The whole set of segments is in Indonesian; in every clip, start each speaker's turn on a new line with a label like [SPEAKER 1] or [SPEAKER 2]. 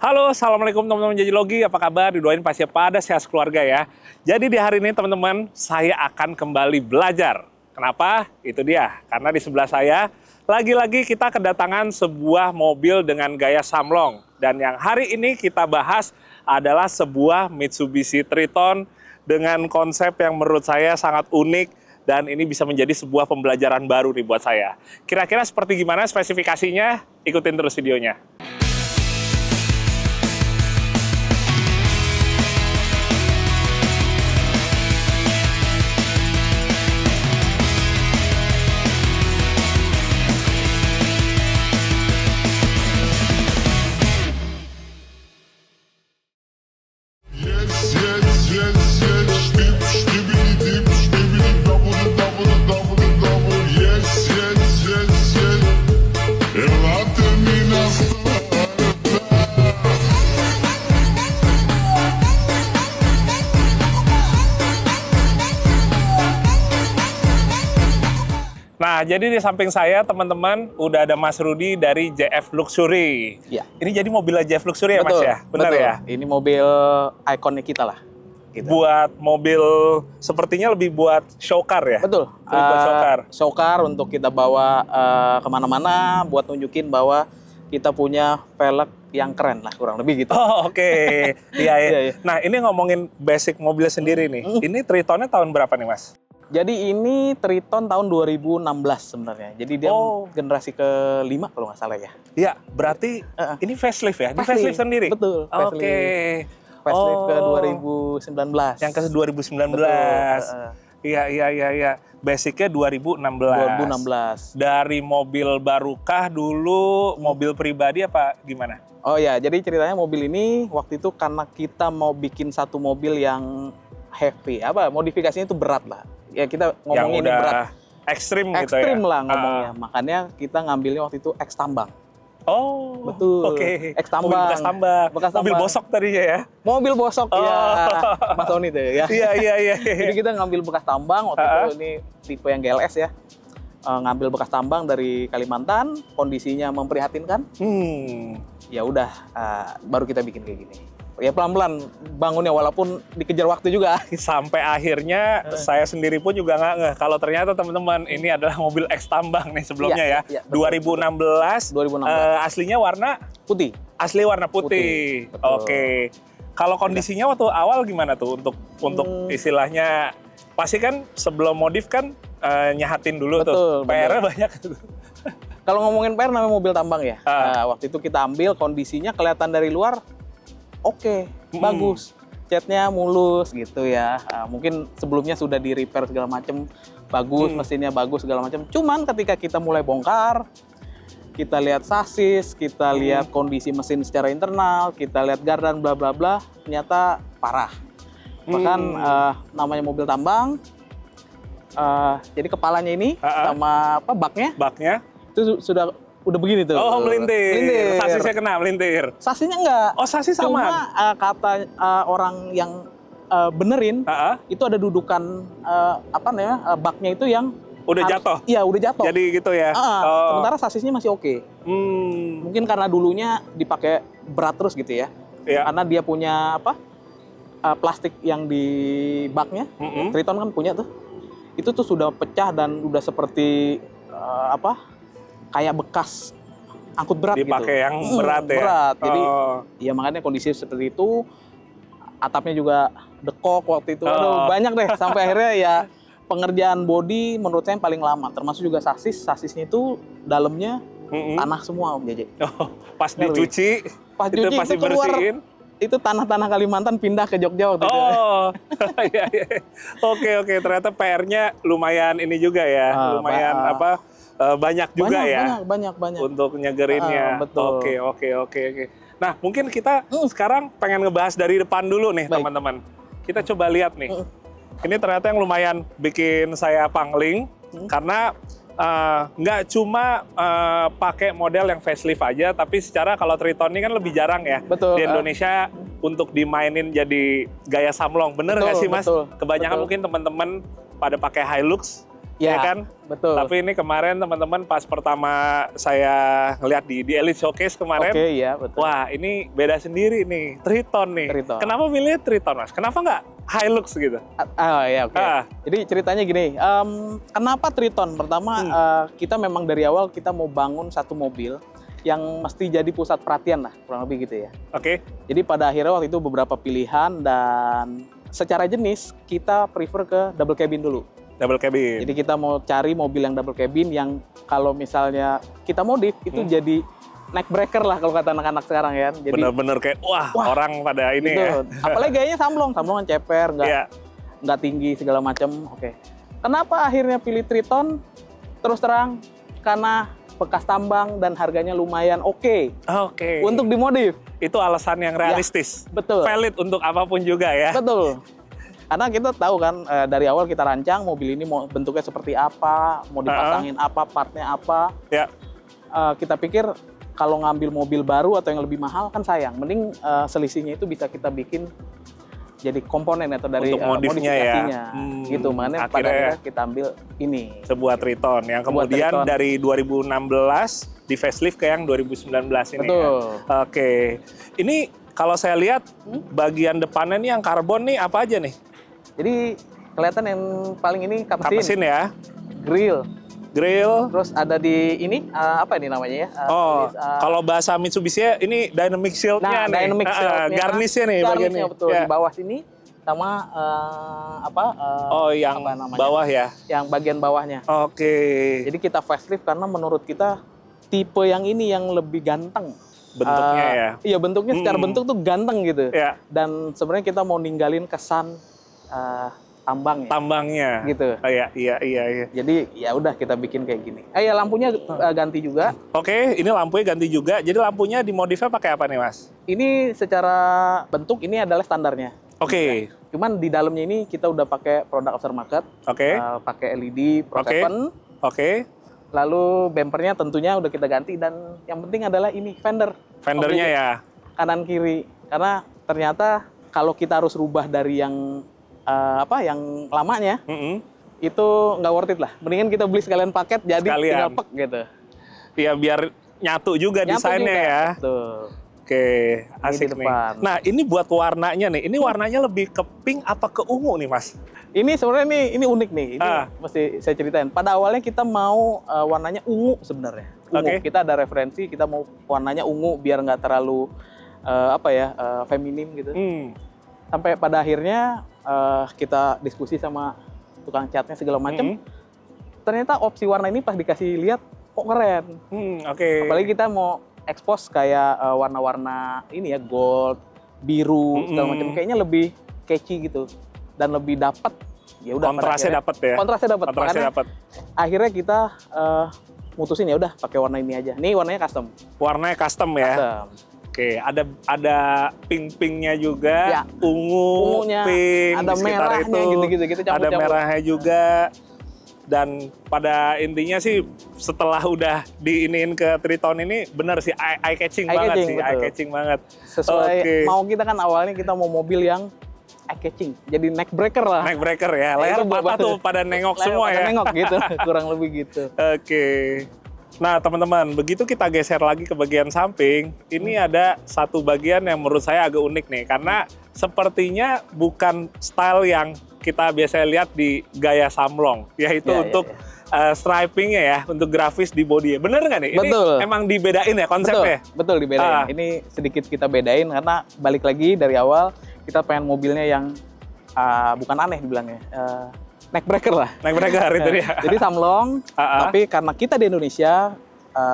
[SPEAKER 1] Halo, assalamualaikum teman-teman Jajilogi. Apa kabar? Didoain pasti pada sehat keluarga ya. Jadi di hari ini teman-teman, saya akan kembali belajar. Kenapa? Itu dia. Karena di sebelah saya, lagi-lagi kita kedatangan sebuah mobil dengan gaya samlong. Dan yang hari ini kita bahas adalah sebuah Mitsubishi Triton dengan konsep yang menurut saya sangat unik. Dan ini bisa menjadi sebuah pembelajaran baru nih buat saya. Kira-kira seperti gimana spesifikasinya? Ikutin terus videonya. Nah, jadi di samping saya, teman-teman, udah ada Mas Rudi dari JF Luxury.
[SPEAKER 2] Iya.
[SPEAKER 1] Ini jadi mobilnya JF Luxury ya, Mas ya? Benar
[SPEAKER 2] betul.
[SPEAKER 1] ya?
[SPEAKER 2] Ini mobil ikonik kita lah. Gitu.
[SPEAKER 1] Buat mobil, sepertinya lebih buat show car ya?
[SPEAKER 2] Betul.
[SPEAKER 1] Lebih buat show car.
[SPEAKER 2] Show car untuk kita bawa kemana-mana, buat nunjukin bahwa kita punya velg yang keren lah, kurang lebih gitu.
[SPEAKER 1] Oh, oke. Iya, iya.
[SPEAKER 2] Iya.
[SPEAKER 1] Nah, ini ngomongin basic mobil sendiri nih. Ini Tritonnya tahun berapa nih, Mas?
[SPEAKER 2] Jadi ini Triton tahun 2016 sebenarnya. Jadi dia generasi ke-5 kalau nggak salah ya.
[SPEAKER 1] Iya, berarti ini facelift ya? Ini facelift sendiri?
[SPEAKER 2] Betul.
[SPEAKER 1] Oke.
[SPEAKER 2] Facelift ke 2019.
[SPEAKER 1] Yang ke 2019. Iya. Basicnya 2016.
[SPEAKER 2] 2016.
[SPEAKER 1] Dari mobil barukah dulu, mobil pribadi apa gimana?
[SPEAKER 2] Oh ya, jadi ceritanya mobil ini waktu itu karena kita mau bikin satu mobil yang heavy, modifikasinya itu berat lah. Ya kita ngomongin
[SPEAKER 1] yang udah
[SPEAKER 2] berat.
[SPEAKER 1] Ekstrim gitu ya?
[SPEAKER 2] Ekstrim lah ngomongnya. Makanya kita ngambilnya waktu itu X tambang.
[SPEAKER 1] Oh,
[SPEAKER 2] betul.
[SPEAKER 1] Oke.
[SPEAKER 2] X tambang.
[SPEAKER 1] Mobil bekas tambang. Mobil bosok tadinya ya?
[SPEAKER 2] Mobil bosok ya, Mas Tony tuh ya.
[SPEAKER 1] Iya.
[SPEAKER 2] Jadi kita ngambil bekas tambang waktu itu, ini tipe yang GLS ya. Ngambil bekas tambang dari Kalimantan, kondisinya memprihatinkan. Ya udah, baru kita bikin kayak gini. Ya pelan-pelan bangunnya walaupun dikejar waktu juga.
[SPEAKER 1] Sampai akhirnya saya sendiri pun juga nggak ngeh kalau ternyata teman-teman ini adalah mobil X tambang nih sebelumnya ya. 2016. Aslinya warna
[SPEAKER 2] putih.
[SPEAKER 1] Asli warna putih. Oke. Kalau kondisinya waktu awal gimana tuh untuk istilahnya, pasti kan sebelum modif kan nyahatin dulu tuh. PR-nya banyak tuh.
[SPEAKER 2] Kalau ngomongin PR namanya mobil tambang ya. Waktu itu kita ambil kondisinya kelihatan dari luar oke, bagus, catnya mulus gitu ya. Mungkin sebelumnya sudah di repair segala macam, bagus, mesinnya bagus segala macam. Cuman ketika kita mulai bongkar, kita lihat sasis, kita lihat kondisi mesin secara internal, kita lihat gardan bla bla bla, ternyata parah. Bahkan namanya mobil tambang, jadi kepalanya ini sama baknya itu udah begini tuh.
[SPEAKER 1] Oh, melintir. Sasisnya kena melintir.
[SPEAKER 2] Sasisnya enggak.
[SPEAKER 1] Oh, sasis sama.
[SPEAKER 2] Cuma kata orang yang benerin itu ada dudukan baknya itu yang
[SPEAKER 1] udah jatuh.
[SPEAKER 2] Iya, udah jatuh.
[SPEAKER 1] Jadi gitu ya.
[SPEAKER 2] Sementara sasisnya masih oke. Mungkin karena dulunya dipakai berat terus gitu ya. Karena dia punya plastik yang di baknya. Triton kan punya tuh. Itu tuh sudah pecah dan udah seperti kayak bekas angkut berat
[SPEAKER 1] dipakai
[SPEAKER 2] gitu.
[SPEAKER 1] Yang berat ya?
[SPEAKER 2] Berat, jadi ya makanya kondisi seperti itu, atapnya juga dekok waktu itu, aduh banyak deh, sampai akhirnya ya pengerjaan bodi menurut saya yang paling lama, termasuk juga sasisnya itu dalamnya tanah semua Om JJ.
[SPEAKER 1] Pas dicuci, itu pasti bersihin?
[SPEAKER 2] Itu tanah-tanah Kalimantan pindah ke Jogja waktu itu.
[SPEAKER 1] Iya. Oke, ternyata PR-nya lumayan ini juga ya, lumayan banyak juga ya.
[SPEAKER 2] Banyak.
[SPEAKER 1] Untuk nyegerinnya.
[SPEAKER 2] Betul.
[SPEAKER 1] Oke. Nah, mungkin kita sekarang pengen ngebahas dari depan dulu nih, teman-teman. Kita coba lihat nih. Ini ternyata yang lumayan bikin saya pangling, karena nggak cuma pakai model yang facelift aja, tapi secara kalau Triton ini kan lebih jarang ya. Di Indonesia untuk dimainin jadi gaya samlong. Bener nggak sih, Mas? Kebanyakan mungkin teman-teman pada pakai Hilux, ya kan?
[SPEAKER 2] Betul.
[SPEAKER 1] Tapi ini kemarin teman-teman pas pertama saya ngeliat di Elite Showcase kemarin,
[SPEAKER 2] Oke, iya betul.
[SPEAKER 1] wah ini beda sendiri nih, Triton nih.
[SPEAKER 2] Triton.
[SPEAKER 1] Kenapa milih Triton Mas? Kenapa nggak Hilux gitu?
[SPEAKER 2] Ya oke. Jadi ceritanya gini, kenapa Triton? Pertama kita memang dari awal kita mau bangun satu mobil yang mesti jadi pusat perhatian lah, kurang lebih gitu ya.
[SPEAKER 1] Oke.
[SPEAKER 2] Jadi pada akhirnya waktu itu beberapa pilihan dan secara jenis kita prefer ke double cabin dulu.
[SPEAKER 1] Double cabin.
[SPEAKER 2] Jadi kita mau cari mobil yang double cabin yang kalau misalnya kita modif itu jadi neck breaker lah kalau kata anak-anak sekarang ya. Jadi
[SPEAKER 1] bener-bener kayak wah orang pada ini
[SPEAKER 2] gitu.
[SPEAKER 1] ya.
[SPEAKER 2] Apalagi gayanya samlongan ceper, nggak tinggi segala macam. Oke. Kenapa akhirnya pilih Triton? Terus terang karena bekas tambang dan harganya lumayan oke. Untuk dimodif.
[SPEAKER 1] Itu alasan yang realistis.
[SPEAKER 2] Ya, betul.
[SPEAKER 1] Valid untuk apapun juga ya.
[SPEAKER 2] Betul. Karena kita tahu kan dari awal kita rancang mobil ini mau bentuknya seperti apa, mau dipasangin apa, partnya apa.
[SPEAKER 1] Ya.
[SPEAKER 2] Kita pikir kalau ngambil mobil baru atau yang lebih mahal kan sayang. Mending selisihnya itu bisa kita bikin jadi komponen atau dari modifikasinya gitu. Makanya pada akhirnya kita ambil ini.
[SPEAKER 1] Sebuah Triton yang kemudian dari 2016 di facelift ke yang 2019 ini.
[SPEAKER 2] Betul.
[SPEAKER 1] Ya. Oke. Ini kalau saya lihat bagian depannya nih yang karbon nih apa aja nih?
[SPEAKER 2] Jadi kelihatan yang paling ini kap mesin
[SPEAKER 1] ya.
[SPEAKER 2] Grill.
[SPEAKER 1] Terus
[SPEAKER 2] ada di ini apa ini namanya ya?
[SPEAKER 1] Kalau bahasa Mitsubishi ini dynamic shield-nya nih.
[SPEAKER 2] Dynamic shield-nya.
[SPEAKER 1] Garnisnya nih bagiannya.
[SPEAKER 2] Betul. Di bawah sini sama
[SPEAKER 1] yang
[SPEAKER 2] apa namanya?
[SPEAKER 1] Bawah ya?
[SPEAKER 2] Yang bagian bawahnya.
[SPEAKER 1] Oke.
[SPEAKER 2] Jadi kita facelift karena menurut kita tipe yang ini yang lebih ganteng.
[SPEAKER 1] Bentuknya ya?
[SPEAKER 2] Iya, bentuknya secara bentuk tuh ganteng gitu.
[SPEAKER 1] Ya.
[SPEAKER 2] Dan sebenarnya kita mau ninggalin kesan tambangnya gitu.
[SPEAKER 1] Iya.
[SPEAKER 2] Jadi ya udah kita bikin kayak gini. Ya lampunya ganti juga.
[SPEAKER 1] Oke, ini lampunya ganti juga. Jadi lampunya dimodifnya pakai apa nih Mas?
[SPEAKER 2] Ini secara bentuk ini adalah standarnya.
[SPEAKER 1] Oke.
[SPEAKER 2] Cuman di dalamnya ini kita udah pakai produk aftermarket.
[SPEAKER 1] Oke.
[SPEAKER 2] Pakai LED Pro 7.
[SPEAKER 1] Oke.
[SPEAKER 2] Lalu bempernya tentunya udah kita ganti dan yang penting adalah ini fendernya
[SPEAKER 1] ya
[SPEAKER 2] kanan kiri. Karena ternyata kalau kita harus rubah dari yang yang lamanya, itu nggak worth it lah. Mendingan kita beli sekalian paket, jadi tinggal pek gitu.
[SPEAKER 1] Iya, biar nyatu juga desainnya ya.
[SPEAKER 2] Betul.
[SPEAKER 1] Oke, asik nih. Nah, ini buat warnanya nih. Ini warnanya lebih ke pink apa ke ungu nih, Mas?
[SPEAKER 2] Ini sebenarnya ini unik nih. Ini mesti saya ceritain. Pada awalnya kita mau warnanya ungu sebenarnya. Kita ada referensi, kita mau warnanya ungu biar nggak terlalu feminim gitu. Sampai pada akhirnya kita diskusi sama tukang catnya segala macam. Ternyata opsi warna ini pas dikasih lihat kok keren. Apalagi kita mau expose kayak warna-warna ini ya, gold, biru segala macam. Kayaknya lebih catchy gitu dan lebih dapat. Ya udah.
[SPEAKER 1] Kontrasnya dapat ya.
[SPEAKER 2] Kontrasnya dapat. Akhirnya kita mutusin ya udah pakai warna ini aja. Nih warnanya custom.
[SPEAKER 1] Warnanya custom ya. Custom. Oke, ada pink-pinknya juga, ungunya, pink,
[SPEAKER 2] ada merahnya gitu-gitu.
[SPEAKER 1] Ada merahnya juga. Dan pada intinya sih setelah udah diiniin ke Triton ini bener sih eye catching banget sih, eye catching banget.
[SPEAKER 2] Sesuai mau kita kan awalnya kita mau mobil yang eye catching, jadi neck breaker lah.
[SPEAKER 1] Neck breaker ya, layar mata tuh pada nengok semua ya.
[SPEAKER 2] Nengok gitu, kurang lebih gitu.
[SPEAKER 1] Oke. Nah teman-teman, begitu kita geser lagi ke bagian samping, ini ada satu bagian yang menurut saya agak unik nih, karena sepertinya bukan style yang kita biasa lihat di gaya Samlong, yaitu untuk stripingnya ya, untuk grafis di bodi. Bener nggak nih?
[SPEAKER 2] Betul.
[SPEAKER 1] Ini emang dibedain ya konsepnya?
[SPEAKER 2] Betul dibedain. Ini sedikit kita bedain karena balik lagi dari awal kita pengen mobilnya yang bukan aneh dibilangnya. Neck breaker lah.
[SPEAKER 1] Neck breaker itu dia.
[SPEAKER 2] Jadi Samlong, tapi karena kita di Indonesia,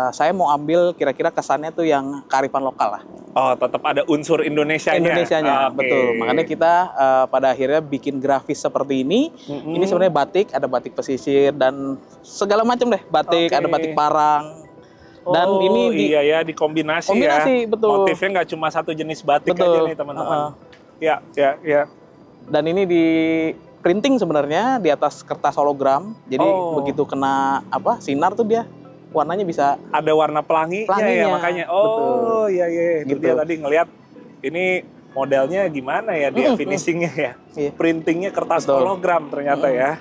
[SPEAKER 2] saya mau ambil kira-kira kesannya tuh yang kearifan lokal lah.
[SPEAKER 1] Oh, tetap ada unsur Indonesianya.
[SPEAKER 2] Betul. Makanya kita pada akhirnya bikin grafis seperti ini. Ini sebenarnya batik, ada batik pesisir dan segala macam deh. Batik, ada batik parang. Dan ini
[SPEAKER 1] dikombinasi
[SPEAKER 2] betul.
[SPEAKER 1] Motifnya nggak cuma satu jenis batik aja nih teman-teman. Ya.
[SPEAKER 2] Dan ini di printing sebenarnya di atas kertas hologram. Jadi begitu kena sinar tuh dia warnanya bisa
[SPEAKER 1] ada warna pelanginya ya makanya. Oh iya. Itu
[SPEAKER 2] gitu.
[SPEAKER 1] dia tadi ngelihat ini modelnya gimana ya dia finishingnya ya. Printingnya kertas hologram ternyata ya.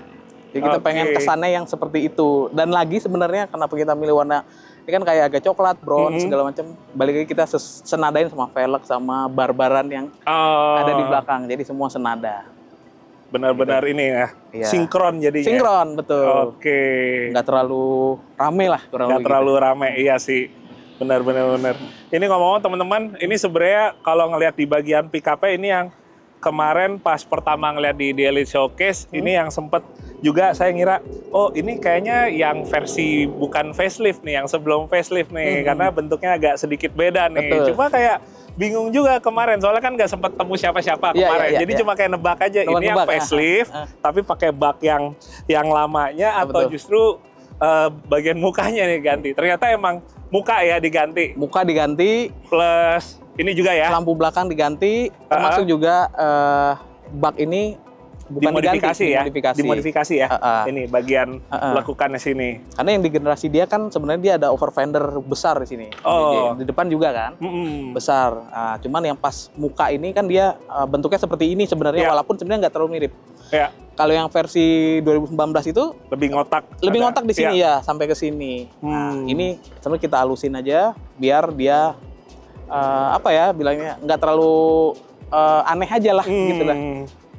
[SPEAKER 2] Jadi kita pengen kesannya yang seperti itu. Dan lagi sebenarnya kenapa kita milih warna ini kan kayak agak coklat, bronze segala macam. Balik lagi kita senadain sama velg sama barbaran yang ada di belakang. Jadi semua senada.
[SPEAKER 1] Benar-benar
[SPEAKER 2] gitu.
[SPEAKER 1] Ini ya, sinkron jadinya.
[SPEAKER 2] Sinkron, betul.
[SPEAKER 1] Oke.
[SPEAKER 2] Nggak terlalu rame lah.
[SPEAKER 1] Nggak terlalu rame, iya sih. Benar. Ini ngomong-ngomong teman-teman, ini sebenarnya kalau ngelihat di bagian pick-up ini yang kemarin pas pertama ngeliat di Daily Showcase, ini yang sempet juga saya ngira, oh ini kayaknya yang versi bukan facelift nih, yang sebelum facelift nih, karena bentuknya agak sedikit beda nih.
[SPEAKER 2] Betul.
[SPEAKER 1] Cuma kayak bingung juga kemarin, soalnya kan nggak sempet temu siapa-siapa kemarin, jadi cuma kayak nebak aja, ini yang facelift, tapi pakai bak yang lamanya atau justru bagian mukanya nih ganti. Ternyata emang muka ya diganti. Muka diganti. Plus ini juga ya.
[SPEAKER 2] Lampu belakang diganti, termasuk juga bak ini bukan
[SPEAKER 1] dimodifikasi
[SPEAKER 2] diganti,
[SPEAKER 1] ya. Dimodifikasi ya. Ini bagian lekukannya sini.
[SPEAKER 2] Karena yang di generasi dia kan sebenarnya dia ada over fender besar di sini. Di depan juga kan. Besar. Cuman yang pas muka ini kan dia bentuknya seperti ini sebenarnya, walaupun sebenarnya nggak terlalu mirip. Kalau yang versi 2019 itu
[SPEAKER 1] lebih ngotak.
[SPEAKER 2] Lebih ngotak di sini ya, sampai ke sini. Nah, ini sebenarnya kita halusin aja biar dia apa ya bilangnya, nggak terlalu aneh aja lah gitu lah.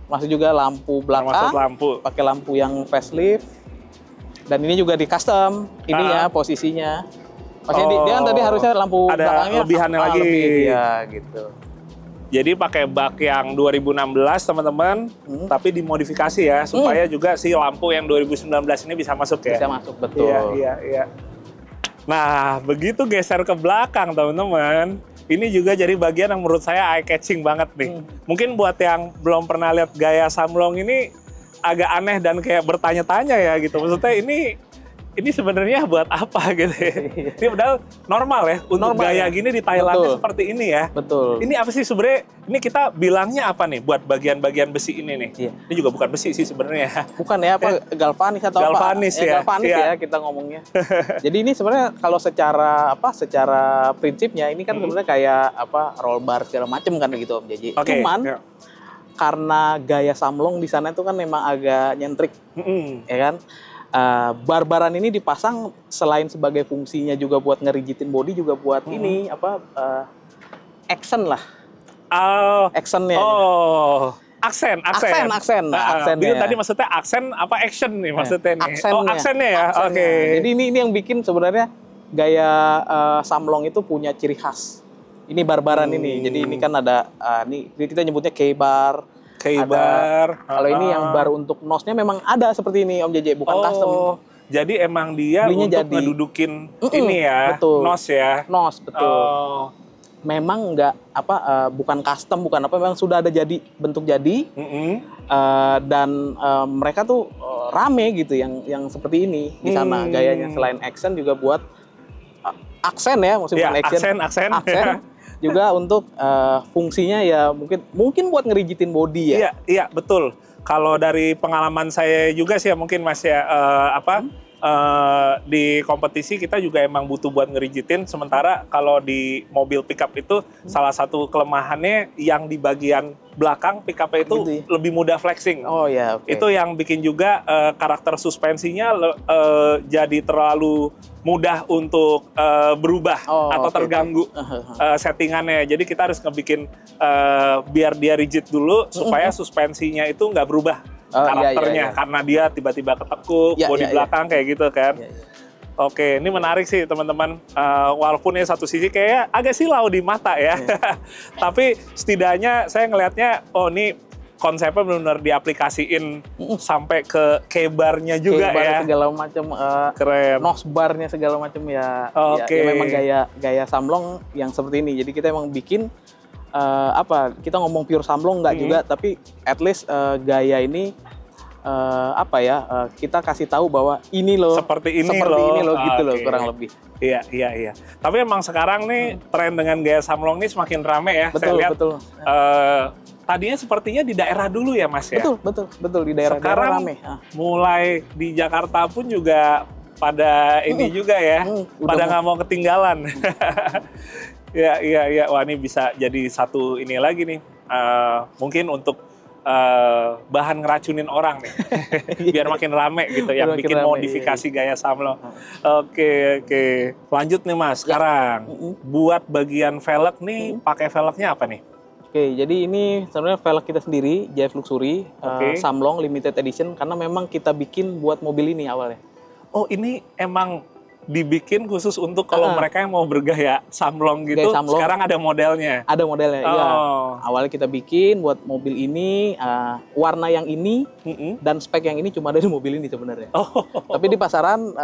[SPEAKER 2] Masuk juga lampu belakang, pakai lampu yang facelift, dan ini juga di custom ini ya posisinya. Maksudnya dia kan tadi harusnya lampu
[SPEAKER 1] ada
[SPEAKER 2] belakangnya
[SPEAKER 1] lebihannya lagi.
[SPEAKER 2] Ya gitu.
[SPEAKER 1] Jadi pakai bak yang 2016 teman-teman, tapi dimodifikasi ya supaya juga si lampu yang 2019 ini bisa masuk ya.
[SPEAKER 2] Bisa masuk, betul.
[SPEAKER 1] Iya. Nah, begitu geser ke belakang teman-teman, ini juga jadi bagian yang menurut saya eye catching banget nih. Mungkin buat yang belum pernah lihat gaya Samlong ini agak aneh dan kayak bertanya-tanya ya gitu. Maksudnya ini sebenarnya buat apa gitu ya. Ini padahal normal ya untuk gaya gini di Thailand seperti ini ya.
[SPEAKER 2] Betul.
[SPEAKER 1] Ini apa sih sebenarnya? Ini kita bilangnya apa nih buat bagian-bagian besi ini nih? Ini juga bukan besi sih sebenarnya.
[SPEAKER 2] Bukan ya, apa galvanis atau
[SPEAKER 1] galvanis
[SPEAKER 2] apa?
[SPEAKER 1] Ya.
[SPEAKER 2] Galvanis ya kita ngomongnya. Jadi ini sebenarnya kalau secara prinsipnya ini kan sebenarnya kayak roll bar segala macam kan gitu Om Jaji. Cuman karena gaya Samlong di sana itu kan memang agak nyentrik, ya kan? Barbaran ini dipasang selain sebagai fungsinya juga buat ngerigitin body, juga buat ini action lah. Actionnya.
[SPEAKER 1] Aksen. Itu tadi maksudnya aksen apa action nih maksudnya nih? Aksennya ya. Oke.
[SPEAKER 2] Jadi ini yang bikin sebenarnya gaya Samlong itu punya ciri khas. Ini barbaran ini. Jadi ini kan ada ini kita nyebutnya K-bar. Kalau ini yang bar untuk nosnya memang ada seperti ini Om JJ, bukan custom.
[SPEAKER 1] Jadi emang dia belinya untuk ngedudukin ini ya,
[SPEAKER 2] betul.
[SPEAKER 1] Nos ya.
[SPEAKER 2] Nos, betul. Memang nggak bukan custom, bukan apa, memang sudah ada jadi bentuk jadi. Dan mereka tuh rame gitu yang seperti ini di sana gayanya, selain action juga buat aksen ya, maksudnya
[SPEAKER 1] aksen.
[SPEAKER 2] Juga untuk fungsinya ya mungkin buat ngerigitin body ya.
[SPEAKER 1] Iya betul. Kalau dari pengalaman saya juga sih ya mungkin Mas ya di kompetisi kita juga emang butuh buat ngerigitin. Sementara kalau di mobil pickup itu salah satu kelemahannya yang di bagian belakang pickup itu gitu ya? Lebih mudah flexing. Itu yang bikin juga karakter suspensinya jadi terlalu mudah untuk berubah atau terganggu settingannya. Jadi kita harus ngebikin biar dia rigid dulu supaya suspensinya itu nggak berubah karakternya karena dia tiba-tiba ketekuk bodi belakang kayak gitu kan. Oke, ini menarik sih teman-teman. Walaupun ya satu sisi kayak agak silau di mata ya, tapi setidaknya saya ngelihatnya, oh ini konsepnya benar-benar diaplikasiin sampai ke K-barnya juga ya.
[SPEAKER 2] Segala macam,
[SPEAKER 1] keren.
[SPEAKER 2] Nos barnya segala macam ya. Ya memang gaya Samlong yang seperti ini. Jadi kita emang bikin kita ngomong pure Samlong nggak juga, tapi at least gaya ini kita kasih tahu bahwa ini loh
[SPEAKER 1] seperti ini loh
[SPEAKER 2] gitu loh kurang lebih.
[SPEAKER 1] Iya. Tapi emang sekarang nih tren dengan gaya Samlong ini semakin rame ya.
[SPEAKER 2] Betul,
[SPEAKER 1] saya lihat.
[SPEAKER 2] Betul.
[SPEAKER 1] Tadinya sepertinya di daerah dulu ya Mas ya.
[SPEAKER 2] Betul di daerah
[SPEAKER 1] sekarang
[SPEAKER 2] rame.
[SPEAKER 1] Mulai di Jakarta pun juga pada ini juga ya, pada nggak mau ketinggalan. Iya. Wah ini bisa jadi satu ini lagi nih. Mungkin untuk bahan ngeracunin orang nih. Biar makin rame gitu, yang bikin modifikasi gaya Samlong. Oke. Lanjut nih Mas, sekarang buat bagian velg nih, pakai velgnya apa nih?
[SPEAKER 2] Oke, jadi ini sebenarnya velg kita sendiri, JF Luxury, Samlong Limited Edition, karena memang kita bikin buat mobil ini awalnya.
[SPEAKER 1] Oh, ini emang dibikin khusus untuk kalau mereka yang mau bergaya Samlong gitu, sekarang ada modelnya? Ada modelnya,
[SPEAKER 2] iya. Awalnya kita bikin buat mobil ini, warna yang ini, dan spek yang ini cuma ada di mobil ini sebenarnya. Tapi di pasaran,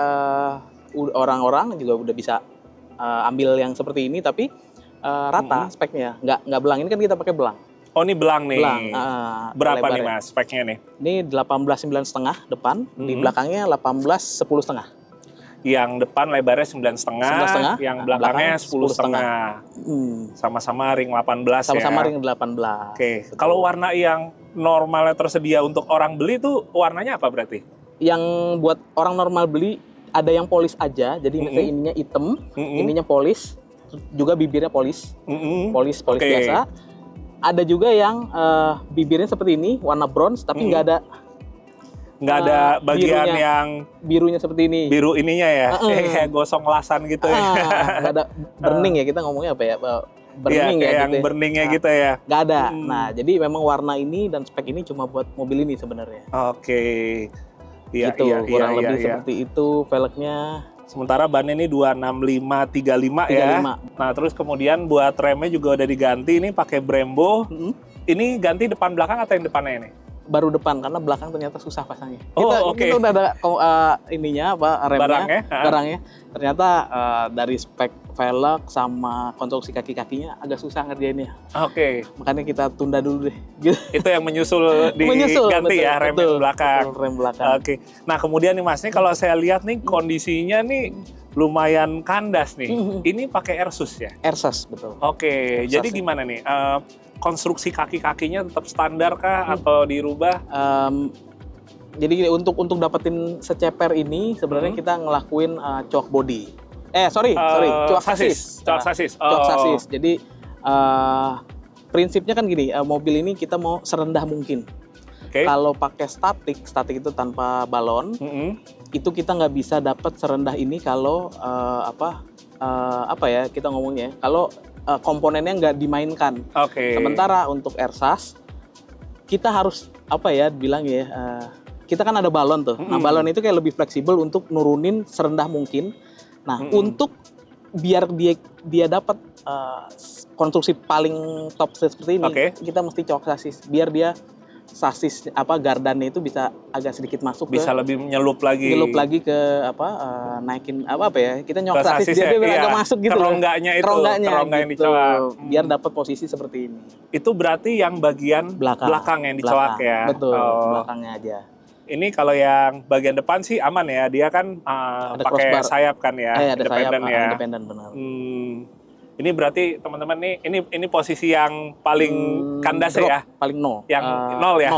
[SPEAKER 2] orang-orang juga udah bisa ambil yang seperti ini, tapi rata speknya, nggak belang. Ini kan kita pakai belang.
[SPEAKER 1] Oh, ini belang nih.
[SPEAKER 2] Belang.
[SPEAKER 1] Berapa nih Mas speknya nih?
[SPEAKER 2] Ini 18,9,5 depan, di belakangnya 18,10,5.
[SPEAKER 1] Yang depan lebarnya 9,5, yang belakangnya 10,5. Sama-sama ring 18
[SPEAKER 2] Sama-sama
[SPEAKER 1] ya?
[SPEAKER 2] ring 18.
[SPEAKER 1] Oke. Kalau warna yang normalnya tersedia untuk orang beli itu warnanya apa berarti?
[SPEAKER 2] Yang buat orang normal beli ada yang polis aja, jadi misalnya ininya hitam, ininya polis, juga bibirnya polis, polis biasa. Ada juga yang bibirnya seperti ini, warna bronze, tapi nggak ada bagian yang birunya seperti ini.
[SPEAKER 1] Biru ininya ya, kayak gosong lasan gitu ya.
[SPEAKER 2] Nggak ada burning ya, kita ngomongnya apa ya? Burning ya,
[SPEAKER 1] yang
[SPEAKER 2] gitu
[SPEAKER 1] burningnya gitu ya.
[SPEAKER 2] Nggak ada. Nah, jadi memang warna ini dan spek ini cuma buat mobil ini sebenarnya.
[SPEAKER 1] Oke. Iya,
[SPEAKER 2] gitu, kurang lebih seperti itu velgnya.
[SPEAKER 1] Sementara bannya ini 265/35 ya. Nah, terus kemudian buat remnya juga udah diganti, ini pakai Brembo. Ini ganti depan belakang atau yang depannya ini?
[SPEAKER 2] Baru depan, karena belakang ternyata susah pasangnya.
[SPEAKER 1] Kita
[SPEAKER 2] udah ada ininya apa, remnya, barangnya. Ternyata dari spek velg sama konstruksi kaki-kakinya agak susah ngerjainnya. Makanya kita tunda dulu deh.
[SPEAKER 1] Itu yang menyusul diganti ya, rem belakang.
[SPEAKER 2] Rem belakang.
[SPEAKER 1] Nah, kemudian nih Mas, nih kalau saya lihat nih kondisinya nih lumayan kandas nih. Ini pakai Airsus ya?
[SPEAKER 2] Airsus, betul.
[SPEAKER 1] Jadi gimana nih? Konstruksi kaki-kakinya tetap standar kah atau dirubah?
[SPEAKER 2] Jadi untuk dapetin seceper ini sebenarnya kita ngelakuin choke body. Choke sasis. Choke sasis. Jadi prinsipnya kan gini, mobil ini kita mau serendah mungkin. Kalau pakai statik itu tanpa balon, itu kita nggak bisa dapat serendah ini kalau kita ngomongnya. Kalau komponennya nggak dimainkan. Sementara untuk Airsus kita harus kita kan ada balon tuh. Nah, balon itu kayak lebih fleksibel untuk nurunin serendah mungkin. Nah, untuk biar dia dapat konstruksi paling top seperti ini, kita mesti choke sasis biar dia sasis gardannya itu bisa agak sedikit masuk,
[SPEAKER 1] bisa lebih nyelup lagi ke
[SPEAKER 2] naikin kita nyok sasis dia biar agak masuk gitu, kerongga yang dicoak, biar dapat posisi seperti ini.
[SPEAKER 1] Itu berarti yang bagian belakang yang dicoak ya?
[SPEAKER 2] Betul, belakangnya aja.
[SPEAKER 1] Ini kalau yang bagian depan sih aman ya, dia kan pakai sayap kan ya,
[SPEAKER 2] independen benar.
[SPEAKER 1] Ini berarti teman-teman nih, ini posisi yang paling kandas ya? Paling nol. Yang nol ya?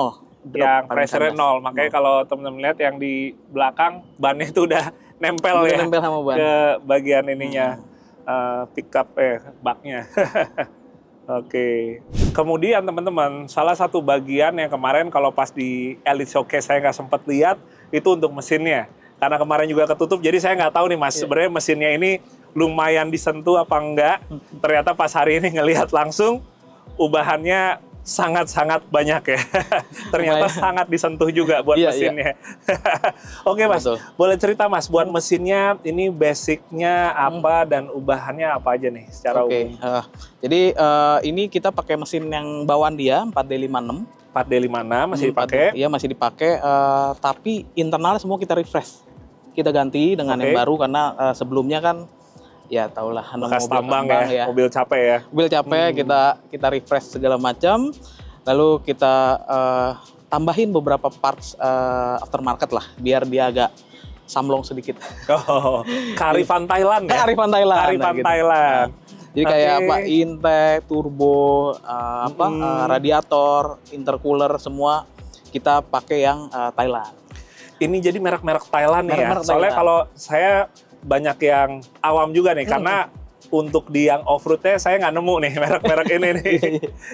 [SPEAKER 1] Yang pressure nol. Makanya kalau teman-teman lihat yang di belakang, bannya itu udah nempel
[SPEAKER 2] sama ban.
[SPEAKER 1] Ke bagian ininya, pickup baknya. Kemudian teman-teman, salah satu bagian yang kemarin kalau pas di Elite Showcase saya nggak sempat lihat, itu untuk mesinnya. Karena kemarin juga ketutup, jadi saya nggak tahu nih Mas, sebenarnya mesinnya ini lumayan disentuh apa enggak. Ternyata pas hari ini ngelihat langsung, ubahannya sangat-sangat banyak ya. Ternyata sangat disentuh juga buat mesinnya. Oke Mas, boleh cerita Mas, buat mesinnya ini basicnya apa dan ubahannya apa aja nih secara umum?
[SPEAKER 2] Jadi ini kita pakai mesin yang bawaan dia, 4D56.
[SPEAKER 1] 4D56 masih dipakai?
[SPEAKER 2] Iya, masih dipakai, tapi internalnya semua kita refresh. Kita ganti dengan yang baru karena sebelumnya kan ya tahulah
[SPEAKER 1] bekas tambang ya, mobil capek ya.
[SPEAKER 2] Mobil capek, kita refresh segala macam. Lalu kita tambahin beberapa parts aftermarket lah biar dia agak samlong sedikit.
[SPEAKER 1] Kearifan Thailand ya?
[SPEAKER 2] Kearifan Thailand. Jadi kayak intake, turbo, radiator, intercooler semua kita pakai yang Thailand.
[SPEAKER 1] Ini jadi merek-merek Thailand nih ya. Soalnya kalau saya banyak yang awam juga nih, karena untuk di yang off-roadnya saya nggak nemu nih merek-merek ini nih.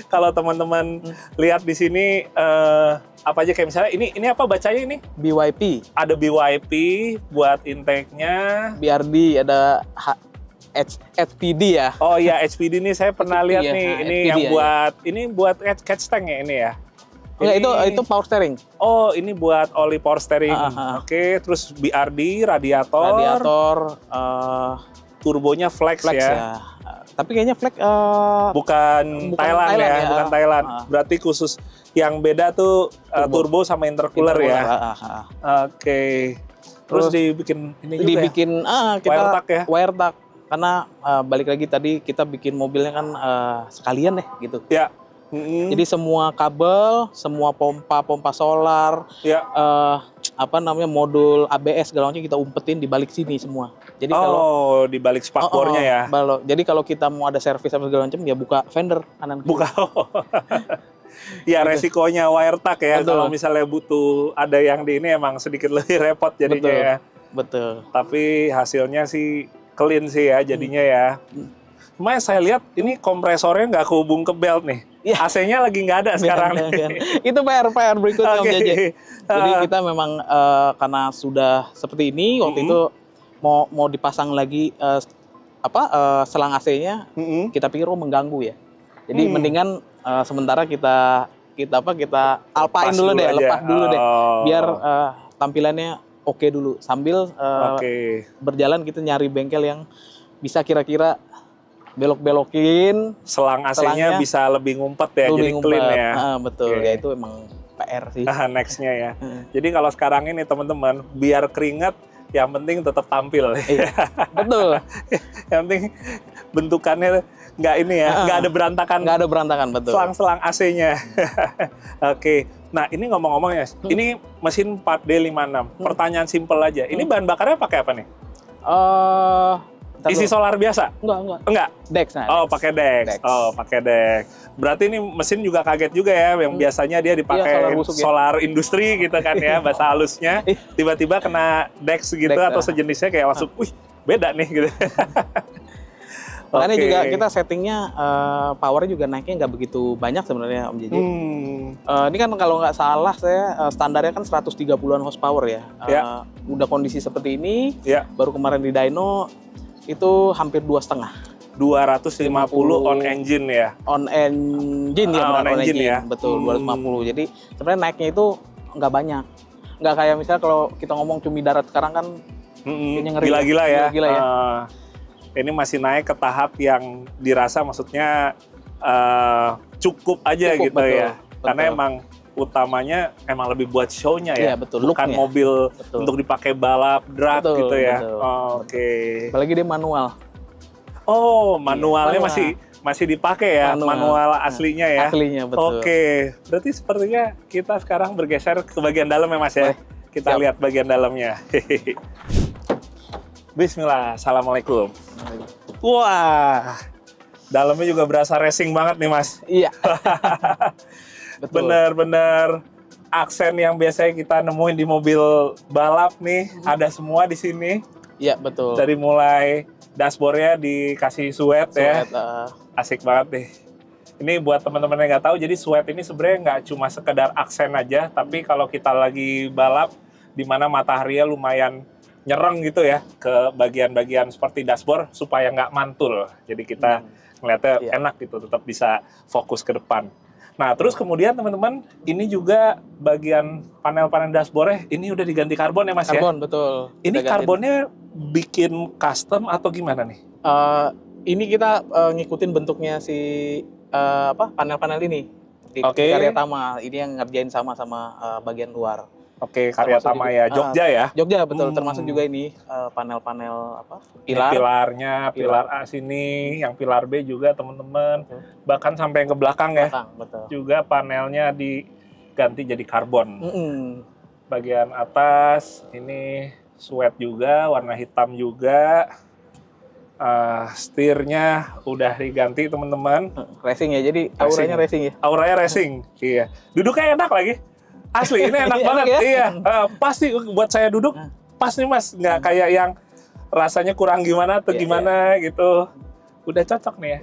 [SPEAKER 1] Kalau teman-teman lihat di sini apa aja kayak misalnya ini apa bacanya ini?
[SPEAKER 2] BYP.
[SPEAKER 1] Ada BYP buat intake-nya.
[SPEAKER 2] BRD, ada HPD ya.
[SPEAKER 1] Oh iya, HPD nih saya pernah lihat
[SPEAKER 2] ya.
[SPEAKER 1] nih.
[SPEAKER 2] Nah,
[SPEAKER 1] Ini
[SPEAKER 2] HPD
[SPEAKER 1] yang
[SPEAKER 2] ya,
[SPEAKER 1] buat ini buat catch tank ya ini ya.
[SPEAKER 2] Enggak, itu power steering.
[SPEAKER 1] Oh, ini buat oli power steering. Oke, terus BRD, radiator. Turbonya flex ya.
[SPEAKER 2] Tapi kayaknya flex
[SPEAKER 1] bukan Thailand ya, bukan Thailand. Berarti khusus yang beda tuh turbo sama intercooler ya. Oke. Terus dibikin ini juga
[SPEAKER 2] dibikin
[SPEAKER 1] ya?
[SPEAKER 2] Kita
[SPEAKER 1] wire tuck ya?
[SPEAKER 2] Wire tuck. Karena balik lagi tadi kita bikin mobilnya kan sekalian deh gitu.
[SPEAKER 1] Ya.
[SPEAKER 2] Jadi semua kabel, semua pompa solar, modul ABS segala macam kita umpetin di balik sini semua. Jadi
[SPEAKER 1] kalau di balik spakbornya ya.
[SPEAKER 2] Jadi kalau kita mau ada servis apa segala macam ya buka fender kanan kiri.
[SPEAKER 1] Buka. Ya resikonya wire tuck ya. Kalau misalnya butuh ada yang di ini emang sedikit lebih repot jadinya ya.
[SPEAKER 2] Betul.
[SPEAKER 1] Tapi hasilnya sih clean sih ya jadinya ya. Cuma saya lihat ini kompresornya nggak kehubung ke belt nih. Ya. AC-nya lagi nggak ada sekarang nih.
[SPEAKER 2] Itu PR berikutnya Om JJ. Jadi kita memang karena sudah seperti ini waktu itu mau dipasang lagi selang AC-nya, kita pikir mengganggu ya. Jadi mendingan sementara kita alpain dulu deh, lepas dulu deh, biar tampilannya oke dulu. Sambil berjalan kita nyari bengkel yang bisa kira-kira belok-belokin
[SPEAKER 1] selang AC-nya bisa lebih ngumpet ya, jadi clean ya.
[SPEAKER 2] Betul, ya itu emang PR sih.
[SPEAKER 1] Next-nya ya. Jadi kalau sekarang ini teman-teman, biar keringat, yang penting tetap tampil.
[SPEAKER 2] Betul.
[SPEAKER 1] Yang penting bentukannya nggak ini ya, nggak ada berantakan.
[SPEAKER 2] Nggak ada berantakan, betul.
[SPEAKER 1] Selang-selang AC-nya. Oke. Nah ini ngomong-ngomong ya, ini mesin 4D56. Pertanyaan simpel aja. Ini bahan bakarnya pakai apa nih? Isi solar biasa? Enggak.
[SPEAKER 2] Dex.
[SPEAKER 1] Oh, pakai Dex. Oh, pakai Dex. Berarti ini mesin juga kaget juga ya, yang biasanya dia dipakai solar industri gitu kan ya, bahasa halusnya. Tiba-tiba kena Dex gitu atau sejenisnya kayak langsung, wih, beda nih gitu.
[SPEAKER 2] Makanya juga kita settingnya powernya juga naiknya nggak begitu banyak sebenarnya Om JJ. Ini kan kalau nggak salah saya standarnya kan 130-an horsepower ya. Udah kondisi seperti ini, baru kemarin di dyno itu hampir 2,5.
[SPEAKER 1] 250 on engine ya?
[SPEAKER 2] On engine ya,
[SPEAKER 1] on engine ya?
[SPEAKER 2] Betul, 250. Jadi sebenarnya naiknya itu nggak banyak. Nggak kayak misalnya kalau kita ngomong cumi darat sekarang kan
[SPEAKER 1] gila-gila ya.
[SPEAKER 2] Gila ya.
[SPEAKER 1] Ini masih naik ke tahap yang dirasa maksudnya cukup aja gitu ya. Karena emang utamanya emang lebih buat show-nya ya, bukan mobil untuk dipakai balap drag gitu ya. Oke.
[SPEAKER 2] Apalagi dia manual.
[SPEAKER 1] Oh, manualnya masih dipakai ya, manual aslinya ya.
[SPEAKER 2] Aslinya, betul.
[SPEAKER 1] Oke, berarti sepertinya kita sekarang bergeser ke bagian dalam ya Mas ya. Kita lihat bagian dalamnya. Bismillah, assalamualaikum. Wah, dalamnya juga berasa racing banget nih Mas.
[SPEAKER 2] Iya.
[SPEAKER 1] Bener-bener aksen yang biasanya kita nemuin di mobil balap nih, ada semua di sini.
[SPEAKER 2] Iya, betul.
[SPEAKER 1] Dari mulai dashboardnya dikasih suede ya, asik banget nih. Ini buat teman-teman yang nggak tahu, jadi suede ini sebenarnya nggak cuma sekedar aksen aja, tapi kalau kita lagi balap, di mana mataharinya lumayan nyereng gitu ya, ke bagian-bagian seperti dashboard, supaya nggak mantul. Jadi kita ngeliatnya enak gitu, tetap bisa fokus ke depan. Nah, terus kemudian teman-teman, ini juga bagian panel-panel dashboardnya, ini udah diganti karbon ya Mas ya?
[SPEAKER 2] Karbon, betul.
[SPEAKER 1] Ini karbonnya bikin custom atau gimana nih?
[SPEAKER 2] Ini kita ngikutin bentuknya si panel-panel ini. Di Karya Tama, ini yang ngerjain sama bagian luar.
[SPEAKER 1] Oke, Karya Tama ya, Jogja ya?
[SPEAKER 2] Jogja, betul. Termasuk juga ini panel-panel pilar.
[SPEAKER 1] Pilarnya, pilar A sini, yang pilar B juga teman-teman. Bahkan sampai yang ke belakang ya.
[SPEAKER 2] Betul.
[SPEAKER 1] Juga panelnya diganti jadi karbon. Bagian atas, ini suede juga, warna hitam juga. Setirnya udah diganti teman-teman.
[SPEAKER 2] Racing ya, jadi auranya racing ya?
[SPEAKER 1] Auranya racing, iya. Duduknya enak lagi. Asli, ini enak banget.
[SPEAKER 2] Ya?
[SPEAKER 1] Iya, pasti buat saya duduk, pas nih Mas. Nggak kayak yang rasanya kurang gimana atau gimana gitu. udah cocok nih ya.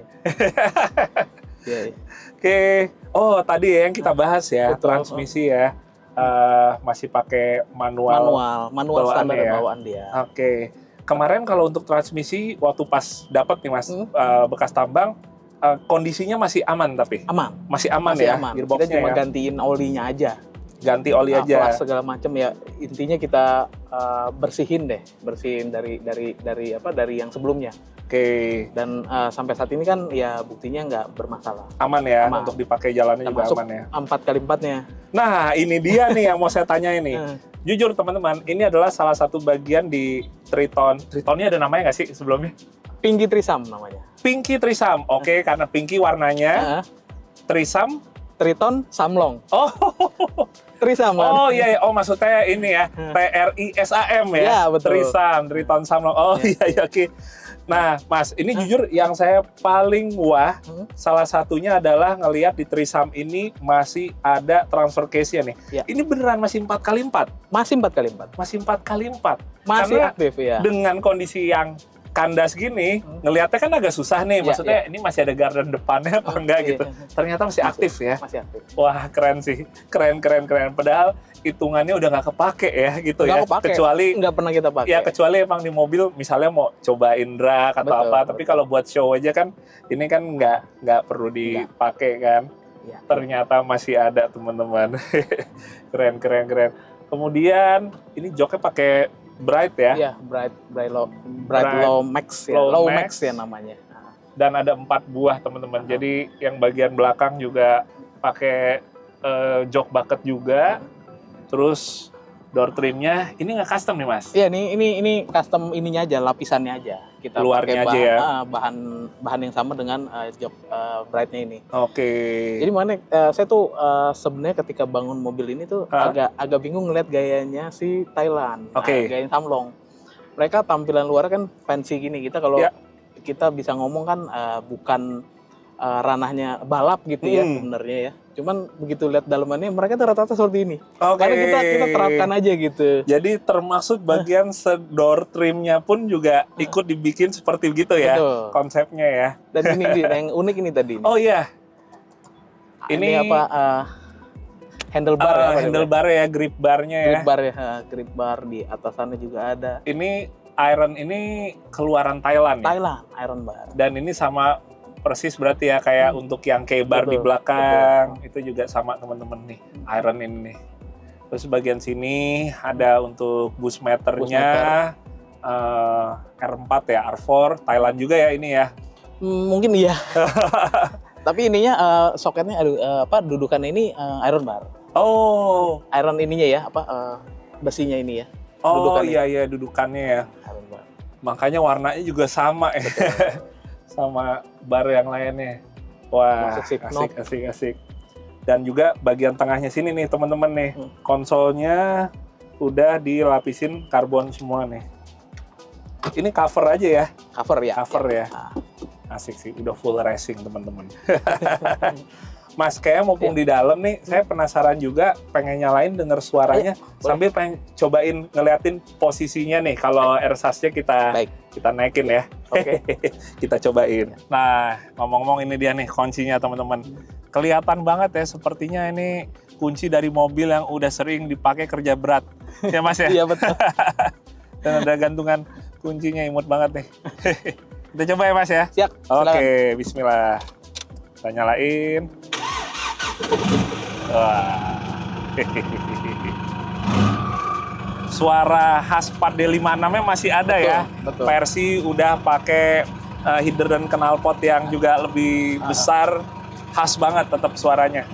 [SPEAKER 2] Iya, iya.
[SPEAKER 1] Oke, oh tadi ya yang kita bahas ya,
[SPEAKER 2] Betul.
[SPEAKER 1] transmisi ya. Masih pakai
[SPEAKER 2] Manual
[SPEAKER 1] bawaan
[SPEAKER 2] standar
[SPEAKER 1] ya.
[SPEAKER 2] bawaan dia.
[SPEAKER 1] Oke. Kemarin kalau untuk transmisi waktu pas dapat nih Mas, bekas tambang, kondisinya masih aman tapi?
[SPEAKER 2] Aman.
[SPEAKER 1] Masih aman
[SPEAKER 2] Masih
[SPEAKER 1] ya?
[SPEAKER 2] aman. Kita
[SPEAKER 1] Gearbox-nya
[SPEAKER 2] cuma
[SPEAKER 1] ya?
[SPEAKER 2] gantiin olinya aja.
[SPEAKER 1] Ganti oli aja.
[SPEAKER 2] Flash segala macam ya. Intinya kita bersihin dari yang sebelumnya.
[SPEAKER 1] Oke.
[SPEAKER 2] Dan sampai saat ini kan ya buktinya nggak bermasalah.
[SPEAKER 1] Aman ya,
[SPEAKER 2] Aman.
[SPEAKER 1] untuk dipakai jalannya juga
[SPEAKER 2] Termasuk
[SPEAKER 1] aman ya.
[SPEAKER 2] 4x4-nya.
[SPEAKER 1] Nah, ini dia nih yang mau saya tanya ini. Jujur teman-teman, ini adalah salah satu bagian di Triton. Tritonnya ada namanya nggak sih sebelumnya?
[SPEAKER 2] Pinky Trisam namanya.
[SPEAKER 1] Pinky Trisam. Oke, karena pinky warnanya, Trisam.
[SPEAKER 2] Triton Samlong.
[SPEAKER 1] Oh,
[SPEAKER 2] Trisam kan?
[SPEAKER 1] oh iya, iya. Oh maksudnya ini ya, TRISAM ya?
[SPEAKER 2] Ya, betul.
[SPEAKER 1] Trisam, Triton Samlong. Oh iya, iya, oke. Nah, Mas, ini jujur yang saya paling wah, salah satunya adalah ngelihat di Trisam ini masih ada transfer case-nya nih.
[SPEAKER 2] Ya.
[SPEAKER 1] Ini beneran masih 4x4?
[SPEAKER 2] Masih 4x4.
[SPEAKER 1] Masih 4x4?
[SPEAKER 2] Masih
[SPEAKER 1] Karena
[SPEAKER 2] aktif ya.
[SPEAKER 1] dengan kondisi yang kandas gini, ngelihatnya kan agak susah nih. Maksudnya ini masih ada garden depannya apa enggak gitu. Ternyata masih aktif ya.
[SPEAKER 2] Masih aktif.
[SPEAKER 1] Wah, keren sih. Keren. Padahal hitungannya udah nggak kepake ya gitu
[SPEAKER 2] Nggak
[SPEAKER 1] ya.
[SPEAKER 2] kepake.
[SPEAKER 1] Kecuali
[SPEAKER 2] Nggak pernah kita pakai.
[SPEAKER 1] ya kecuali emang di mobil misalnya mau cobain drag atau
[SPEAKER 2] Betul,
[SPEAKER 1] apa.
[SPEAKER 2] betul.
[SPEAKER 1] Tapi kalau buat show aja kan ini kan nggak perlu dipakai kan.
[SPEAKER 2] Ya.
[SPEAKER 1] Ternyata masih ada teman-teman. keren. Kemudian ini joknya pakai Bright ya.
[SPEAKER 2] Iya, Bright Low Max ya. Low Max ya namanya. Nah.
[SPEAKER 1] Dan ada 4 buah teman-teman. Jadi yang bagian belakang juga pakai jok bucket juga. Terus door trimnya ini nggak custom nih Mas?
[SPEAKER 2] Iya, ini custom ininya aja, lapisannya aja. Kita
[SPEAKER 1] Luarnya
[SPEAKER 2] pakai
[SPEAKER 1] aja ya?
[SPEAKER 2] bahan yang sama dengan jok Brightnya ini.
[SPEAKER 1] Oke.
[SPEAKER 2] Jadi makanya saya tuh sebenarnya ketika bangun mobil ini tuh agak bingung ngeliat gayanya si Thailand, gaya Samlong. Mereka tampilan luar kan fancy gini. Kita kalau kita bisa ngomong kan bukan ranahnya balap gitu ya sebenarnya ya. Cuman begitu lihat dalamannya mereka tuh rata-rata seperti ini. Karena kita terapkan aja gitu.
[SPEAKER 1] Jadi termasuk bagian door trimnya pun juga ikut dibikin seperti begitu ya.
[SPEAKER 2] Betul.
[SPEAKER 1] Konsepnya ya.
[SPEAKER 2] Dan ini yang unik ini tadi.
[SPEAKER 1] Oh iya.
[SPEAKER 2] Ini apa? Handlebar ya.
[SPEAKER 1] Handlebar ya, grip barnya ya.
[SPEAKER 2] Grip bar ya, grip bar di atasannya juga ada.
[SPEAKER 1] Ini iron ini keluaran Thailand ya?
[SPEAKER 2] Thailand, iron bar.
[SPEAKER 1] Dan ini sama persis berarti ya kayak untuk yang keybar di belakang. Itu juga sama teman-teman nih, iron ini nih. Terus bagian sini ada untuk boost meternya. R4 ya, R4, Thailand juga ya ini ya.
[SPEAKER 2] Mungkin iya. Tapi ininya soketnya dudukannya ini iron bar.
[SPEAKER 1] Oh,
[SPEAKER 2] iron ininya ya, besinya ini ya.
[SPEAKER 1] Oh
[SPEAKER 2] dudukannya.
[SPEAKER 1] iya dudukannya ya.
[SPEAKER 2] Iron bar.
[SPEAKER 1] Makanya warnanya juga sama ya. Sama bar yang lainnya. Wah, asik. Dan juga bagian tengahnya sini nih teman-teman nih. Konsolnya udah dilapisin karbon semua nih. Ini cover aja ya?
[SPEAKER 2] Cover ya.
[SPEAKER 1] Cover ya. Asik sih, udah full racing teman-teman. Mas, kayak mumpung di dalam nih, saya penasaran juga, pengen nyalain denger suaranya, sambil pengen cobain ngeliatin posisinya nih, kalau ersasnya kita naikin ya.
[SPEAKER 2] Oke.
[SPEAKER 1] Kita cobain. Nah, ngomong-ngomong ini dia nih kuncinya teman-teman. Kelihatan banget ya, sepertinya ini kunci dari mobil yang udah sering dipakai kerja berat. Ya Mas ya?
[SPEAKER 2] Iya betul.
[SPEAKER 1] Dan ada gantungan kuncinya, imut banget nih. Kita coba ya Mas ya?
[SPEAKER 2] Siap.
[SPEAKER 1] Oke, bismillah. Kita nyalain. Wah. Suara khas 4D56-nya masih ada ya.
[SPEAKER 2] Betul.
[SPEAKER 1] Versi udah pakai header dan knalpot yang juga lebih besar. Khas banget tetap suaranya.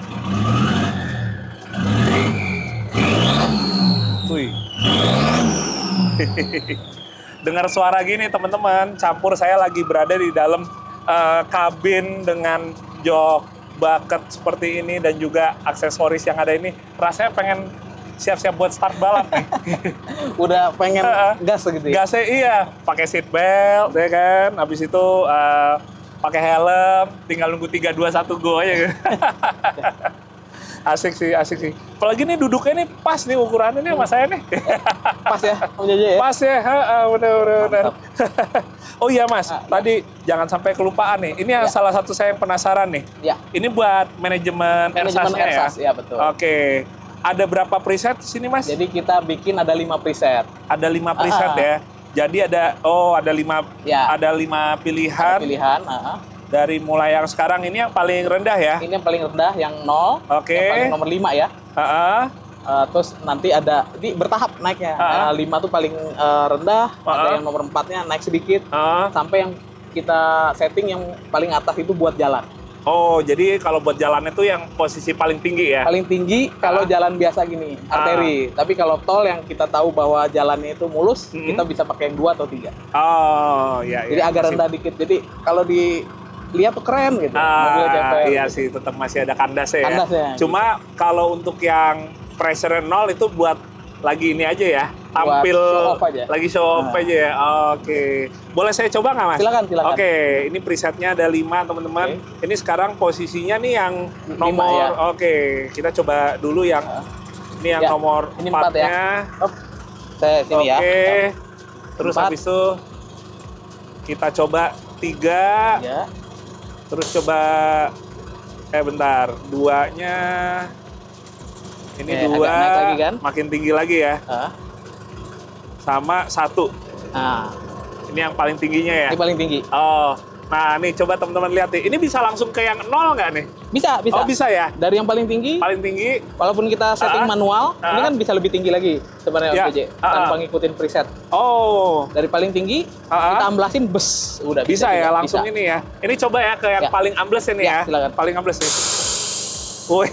[SPEAKER 1] Wih. Dengar suara gini teman-teman, campur saya lagi berada di dalam kabin dengan jok bucket seperti ini dan juga aksesoris yang ada ini, rasanya pengen siap-siap buat start balap nih.
[SPEAKER 2] Udah pengen gas gitu ya?
[SPEAKER 1] Gasnya iya, pakai seat belt ya kan, habis itu pakai helm, tinggal nunggu 3, 2, 1 go aja. Asik sih, asik sih. Apalagi nih duduknya nih pas nih ukurannya nih sama saya nih.
[SPEAKER 2] Pas ya, Om Jaja ya?
[SPEAKER 1] Pas ya, bener. Oh iya Mas, tadi jangan sampai kelupaan nih. Ini yang salah satu saya yang penasaran nih.
[SPEAKER 2] Ya.
[SPEAKER 1] Ini buat manajemen ersasnya ya?
[SPEAKER 2] ya, betul.
[SPEAKER 1] Oke. Ada berapa preset di sini Mas?
[SPEAKER 2] Jadi kita bikin ada 5 preset.
[SPEAKER 1] Ada 5 preset ya? Jadi ada 5
[SPEAKER 2] Ya.
[SPEAKER 1] ada 5 pilihan. Dari mulai yang sekarang ini yang paling rendah ya?
[SPEAKER 2] Ini yang paling rendah, yang 0.
[SPEAKER 1] Oke.
[SPEAKER 2] Yang paling nomor 5 ya. Terus nanti ada, ini bertahap naiknya. 5 tuh paling rendah, ada yang nomor 4-nya naik sedikit. Sampai yang kita setting yang paling atas itu buat jalan.
[SPEAKER 1] Oh, jadi kalau buat jalan itu yang posisi paling tinggi ya?
[SPEAKER 2] Paling tinggi kalau jalan biasa gini, arteri. Tapi kalau tol yang kita tahu bahwa jalannya itu mulus, kita bisa pakai yang 2 atau 3.
[SPEAKER 1] Oh, iya.
[SPEAKER 2] Jadi agak rendah dikit. Jadi kalau dilihat tuh keren gitu. Mobil CPR.
[SPEAKER 1] Iya
[SPEAKER 2] gitu.
[SPEAKER 1] sih, tetap masih ada kandasnya ya.
[SPEAKER 2] Kandasnya.
[SPEAKER 1] Cuma kalau untuk yang pressure 0 itu buat lagi ini aja ya, tampil
[SPEAKER 2] show off aja.
[SPEAKER 1] Lagi show off aja ya. Oke. Boleh saya coba nggak Mas?
[SPEAKER 2] Silakan.
[SPEAKER 1] Oke, ini presetnya ada 5 teman-teman. Ini sekarang posisinya nih yang nomor
[SPEAKER 2] ya.
[SPEAKER 1] Oke, kita coba dulu yang ini yang nomor 4-nya.
[SPEAKER 2] Ya. Saya sini ya.
[SPEAKER 1] Oke. Terus 4. Habis itu kita coba 3.
[SPEAKER 2] Ya.
[SPEAKER 1] Terus coba bentar, 2-nya ini 2
[SPEAKER 2] lagi kan?
[SPEAKER 1] makin tinggi lagi ya. Sama 1.
[SPEAKER 2] Nah,
[SPEAKER 1] ini yang paling tingginya ya.
[SPEAKER 2] Ini paling tinggi.
[SPEAKER 1] Oh, nah nih coba teman-teman lihat nih. Ini bisa langsung ke yang 0 nggak nih?
[SPEAKER 2] Bisa.
[SPEAKER 1] Oh bisa ya.
[SPEAKER 2] Dari yang paling tinggi.
[SPEAKER 1] Paling tinggi.
[SPEAKER 2] Walaupun kita setting manual, ini kan bisa lebih tinggi lagi sebenarnya Om JJ, tanpa ngikutin preset.
[SPEAKER 1] Oh.
[SPEAKER 2] Dari paling tinggi kita amblasin, bes, udah
[SPEAKER 1] bisa ya langsung
[SPEAKER 2] bisa.
[SPEAKER 1] ini ya. Ini coba ya ke yang paling ambles ini ya.
[SPEAKER 2] Silakan.
[SPEAKER 1] Paling ambles nih. Wih,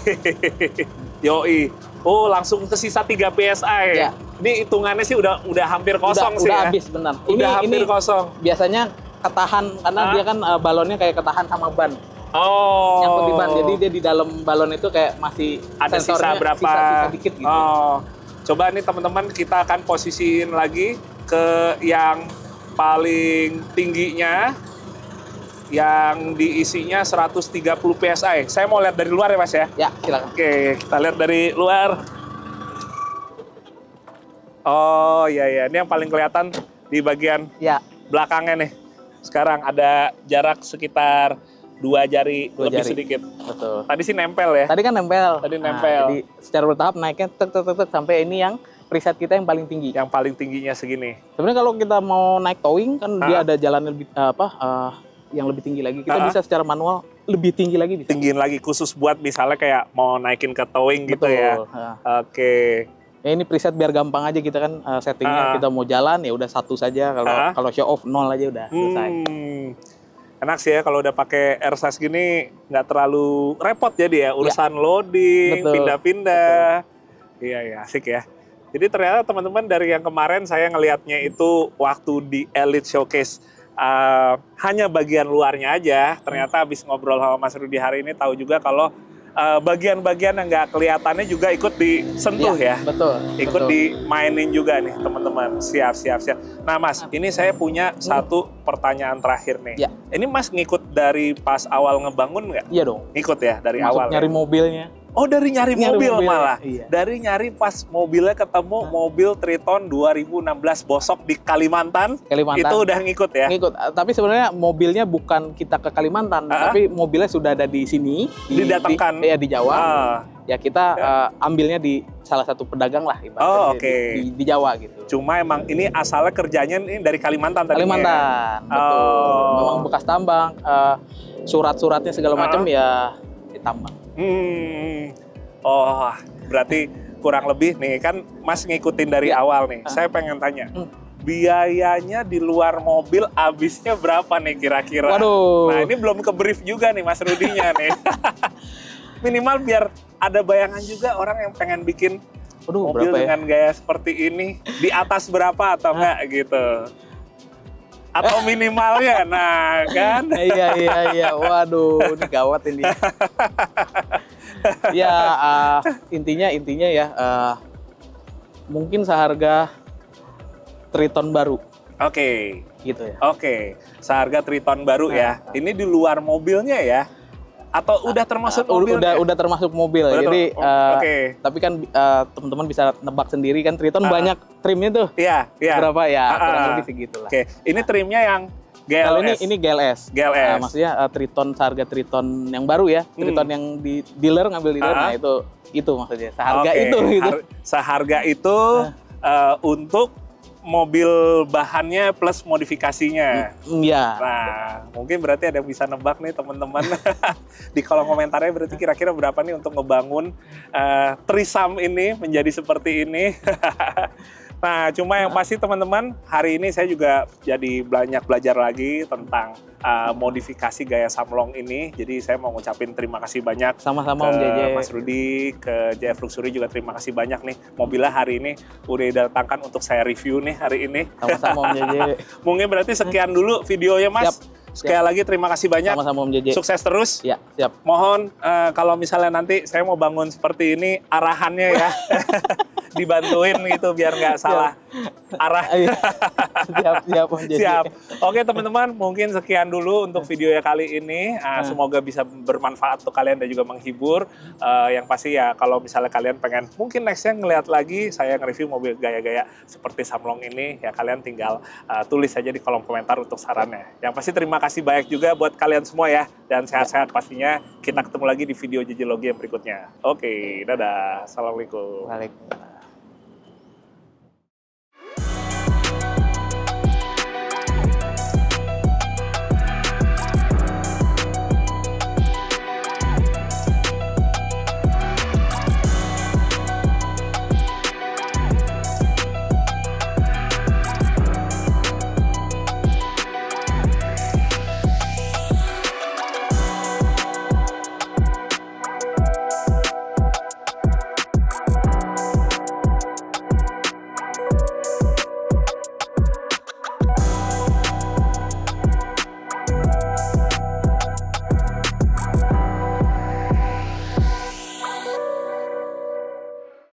[SPEAKER 1] yoi. Oh, langsung ke sisa 3 PSI.
[SPEAKER 2] Ya.
[SPEAKER 1] Ini hitungannya sih udah hampir kosong sih
[SPEAKER 2] udah
[SPEAKER 1] ya.
[SPEAKER 2] habis benar.
[SPEAKER 1] Udah hampir kosong.
[SPEAKER 2] Biasanya ketahan karena dia kan balonnya kayak ketahan sama ban.
[SPEAKER 1] Oh.
[SPEAKER 2] Yang lebih ban. Jadi dia di dalam balon itu kayak masih
[SPEAKER 1] ada sisa berapa?
[SPEAKER 2] Sisa dikit gitu.
[SPEAKER 1] Oh. Coba nih teman-teman kita akan posisiin lagi ke yang paling tingginya. Yang diisinya 130 PSI. Saya mau lihat dari luar ya Mas ya?
[SPEAKER 2] Ya, silakan.
[SPEAKER 1] Oke, kita lihat dari luar. Oh iya, ini yang paling kelihatan di bagian belakangnya nih. Sekarang ada jarak sekitar 2 jari lebih sedikit.
[SPEAKER 2] Betul.
[SPEAKER 1] Tadi sih nempel ya?
[SPEAKER 2] Tadi kan nempel.
[SPEAKER 1] Nempel.
[SPEAKER 2] Jadi secara bertahap naiknya sampai ini yang preset kita yang paling tinggi.
[SPEAKER 1] Yang paling tingginya segini.
[SPEAKER 2] Sebenarnya kalau kita mau naik towing kan dia ada jalan lebih yang lebih tinggi lagi. Kita bisa secara manual lebih tinggi lagi bisa.
[SPEAKER 1] Tinggiin lagi khusus buat misalnya kayak mau naikin ke towing gitu ya. Oke.
[SPEAKER 2] Ya ini preset biar gampang aja kita kan settingnya kita mau jalan ya udah 1 saja, kalau show off 0 aja udah selesai.
[SPEAKER 1] Enak sih ya kalau udah pakai ersas gini nggak terlalu repot jadi ya urusan loading, pindah-pindah. Iya asik ya. Jadi ternyata teman-teman dari yang kemarin saya ngelihatnya itu waktu di Elite Showcase hanya bagian luarnya aja. Ternyata habis ngobrol sama Mas Rudi hari ini tahu juga kalau bagian-bagian yang nggak kelihatannya juga ikut disentuh ya.
[SPEAKER 2] Betul.
[SPEAKER 1] Ikut dimainin juga nih teman-teman. Siap. Nah Mas, ini saya punya satu pertanyaan terakhir nih. Ini Mas ngikut dari pas awal ngebangun nggak?
[SPEAKER 2] Iya dong.
[SPEAKER 1] Ngikut ya dari awal.
[SPEAKER 2] Nyari mobilnya.
[SPEAKER 1] Oh dari nyari mobil malah?
[SPEAKER 2] Iya.
[SPEAKER 1] Dari nyari pas mobilnya ketemu mobil Triton 2016 Bosok di Kalimantan. Itu udah ngikut ya?
[SPEAKER 2] Ngikut, tapi sebenarnya mobilnya bukan kita ke Kalimantan, tapi mobilnya sudah ada di sini.
[SPEAKER 1] Didatangkan?
[SPEAKER 2] Di Jawa. Ya kita ambilnya di salah satu pedagang lah. Di Jawa gitu.
[SPEAKER 1] Cuma emang ini asalnya kerjanya ini dari Kalimantan tadi.
[SPEAKER 2] Kalimantan, betul. Memang bekas tambang, surat-suratnya segala macam ya ditambang.
[SPEAKER 1] Oh, berarti kurang lebih nih kan Mas ngikutin dari awal nih. Saya pengen tanya, biayanya di luar mobil habisnya berapa nih kira-kira?
[SPEAKER 2] Waduh.
[SPEAKER 1] Nah ini belum ke brief juga nih Mas Rudinya nih. Minimal biar ada bayangan juga orang yang pengen bikin mobil dengan gaya seperti ini. Di atas berapa atau enggak gitu? Atau minimalnya, nah kan?
[SPEAKER 2] Iya. Waduh, ini gawat ini. Ya, intinya ya, mungkin seharga Triton baru.
[SPEAKER 1] Oke.
[SPEAKER 2] Gitu ya.
[SPEAKER 1] Oke, seharga Triton baru ya. Ini di luar mobilnya ya? Atau udah termasuk mobil?
[SPEAKER 2] Udah termasuk mobil. Jadi tapi kan teman-teman bisa nebak sendiri kan Triton banyak trimnya tuh.
[SPEAKER 1] Iya.
[SPEAKER 2] Berapa ya? Kurang lebih segitulah.
[SPEAKER 1] Oke, ini trimnya yang GLS.
[SPEAKER 2] Kalau ini GLS. Maksudnya Triton, seharga Triton yang baru ya. Triton yang di dealer, ngambil dealer. Nah itu maksudnya. Seharga itu. Gitu.
[SPEAKER 1] Seharga itu untuk mobil bahannya plus modifikasinya.
[SPEAKER 2] Iya.
[SPEAKER 1] Nah, mungkin berarti ada yang bisa nebak nih teman-teman. Di kolom komentarnya berarti kira-kira berapa nih untuk ngebangun Trisam ini menjadi seperti ini. Nah, cuma yang pasti teman-teman, hari ini saya juga jadi banyak belajar lagi tentang modifikasi gaya Samlong ini. Jadi saya mau ngucapin terima kasih banyak
[SPEAKER 2] sama-sama Om JJ,
[SPEAKER 1] Mas Rudi, ke JF Luxury juga terima kasih banyak nih. Mobilnya hari ini udah didatangkan untuk saya review nih hari ini.
[SPEAKER 2] Sama-sama Om JJ.
[SPEAKER 1] Mungkin berarti sekian dulu videonya Mas. Sekali lagi terima kasih banyak.
[SPEAKER 2] Sama-sama Om JJ.
[SPEAKER 1] Sukses terus.
[SPEAKER 2] Ya, siap.
[SPEAKER 1] Mohon kalau misalnya nanti saya mau bangun seperti ini, arahannya ya. Dibantuin gitu biar nggak salah arah.
[SPEAKER 2] Siap Om JJ.
[SPEAKER 1] Siap. Oke teman-teman, mungkin sekian dulu untuk video kali ini. Semoga bisa bermanfaat untuk kalian dan juga menghibur. Yang pasti ya kalau misalnya kalian pengen mungkin nextnya ngeliat lagi saya nge-review mobil gaya-gaya seperti Samlong ini, ya kalian tinggal tulis saja di kolom komentar untuk sarannya. Yang pasti terima kasih banyak juga buat kalian semua ya. Dan sehat-sehat pastinya. Kita ketemu lagi di video JJ Logi yang berikutnya. Oke, dadah. Assalamualaikum.
[SPEAKER 2] Waalaikumsalam.